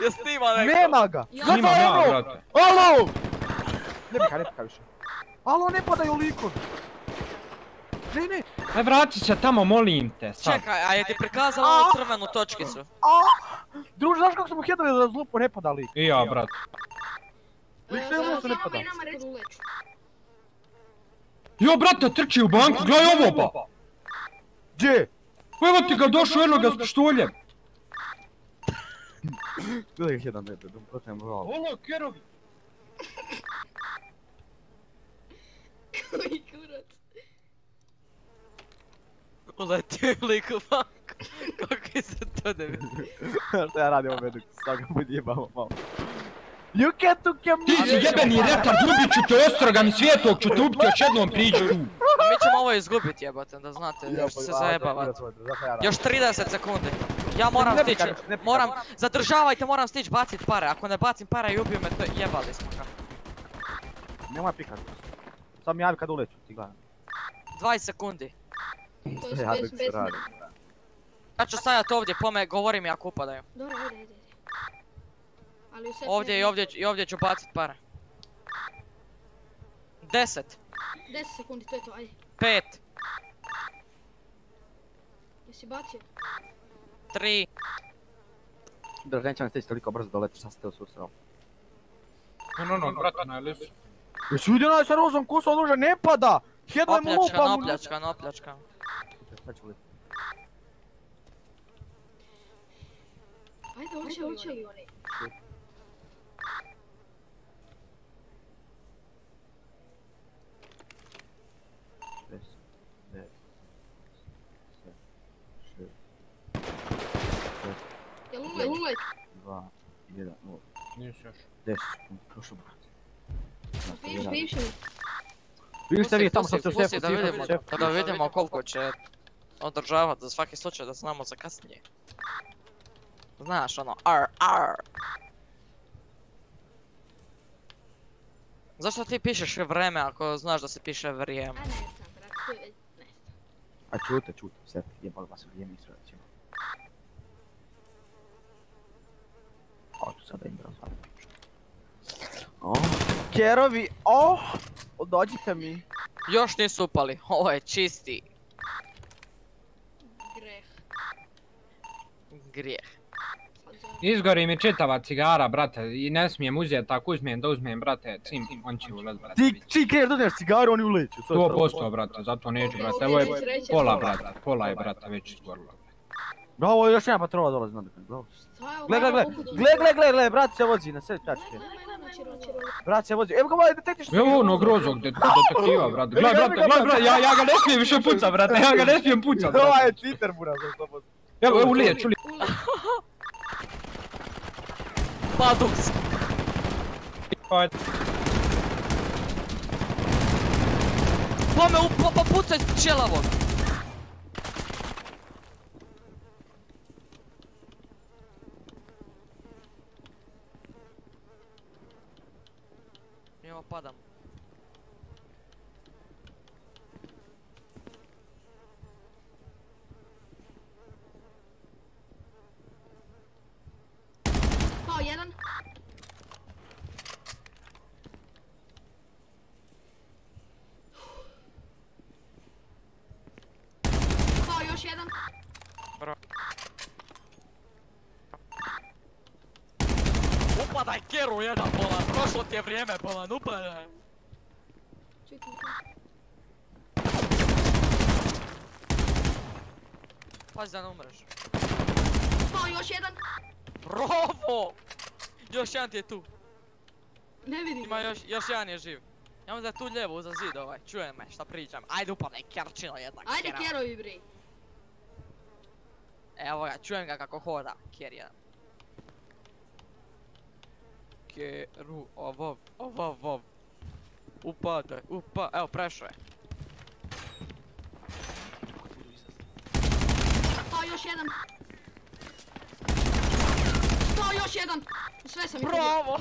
Je snima neko? Nema ga! Snimam ja, brate. Alo! Ne pika više. Alo, ne padaju likovi. Ne. Aj vrati se tamo, molim te, sad. Čekaj, a je ti prikazala ovu crvenu točkicu? Druže, znaš kako smo hitali da zlupo ne pada lik? I ja, brate. Lik sve ono se ne pada. Jo, brate, trči u banku, gledaj ovo pa! Gdje? Evo ti ga došao jednoga s pištoljem. Gledaj ih jedan, da protijem glavu. Olo, kerovi. Koji kurac? Uletio je lik u banku. Kako se to ne vidi? Šta ja radim ove dok sada ga budi jebamo malo. Juke tuke mu! Ti si jebeni retard, ubit ću te ostrogani svijetog, ću te ubiti još jednom priđu tu. A mi ćemo ovo izgubit jebate, da znate, još se zajebavate. Još 30 sekundi. Ja moram stići, zadržavajte, moram stići bacit pare, ako ne bacim pare i ubiju me, to jebali smo ga. Nemoj pikat. Sad mi javi kad uleću, ti gledam. 20 sekundi. Ja dok se radi. Ja ću stajat ovdje, pome, govori mi ako upadaju. Dobro, ajde. Ovdje i ovdje ću bacit pare. 10. 10 sekundi, to je to, ajde. 5. Jesi bacio? 3. Druže, neće vam stići toliko brzo da letiš, sad ste ususrao. No, brate, na lisu. Jesi vidio onaj sa rozom kosom, druže, ne pada! Jedno je mu lupa mu... Opljačkan. Sad ću letiti. Ajde, hoće li oni? Jel ulet? 2, 1, 0. Nisi još. 10 sekundi, prošlo brate. Piši mi. Bili ste vi tamo što ste u sefu, Da vidimo koliko će održavat za svaki slučaj da znamo za kasnije. Znaš ono, ar. Zašto ti pišeš vreme ako znaš da se piše vrijeme? A ne znam, brate, to je već, ne znam. A čute, sve, jebali vas vrijeme i sve da ćemo. O, tu sada im razvalim priču. Kerovi, dođite mi. Još nisu upali, ovo je čisti grijeh. Izgori mi čitava cigara, brate, i ne smijem uzeti, ako uzmijem da uzmijem, brate, cim, on će ulet, brate. Ti kriješ da uzmeš cigaru, oni uleću. 100%, brate, zato neću, brate, ovo je pola, brate, pola je, brate, već izgorilo. Bravo, još jedna patrola dolazi na dekan, bravo. Gle, brat se vozi na sve čačke. Brat se vozi, evo ga mali detektiš. Evo ono grozog detektiva, brate, gledaj, brate, ja ga ne smijem više puca, brate, ja ga ne smijem puca, brate. Ovo je cheater, buraz, za 100%. Evo, ulije, čuli. Paduks. Pa pucaj čelavog. Evo padam. Pao jedan. Pao još jedan. Upadaj keru jedan bolan, prošlo ti je vrijeme bolan, upadaj. Pazi da ne umreš. Pao još jedan. Bravo! Još jedan ti je tu. Ne vidim. Ima još jedan je živ. Ja mislim da je tu lijevo uza zid ovaj, čujem me šta pričam. Ajde upadaj kerčino jedna kera. Ajde kerovi bre. Evo ga, čujem ga kako hoda, ker jedan. Keru, ovov. Upadaj, evo prešao je. Pao još jedan. Pao još jedan. Sve sam ih Bravo!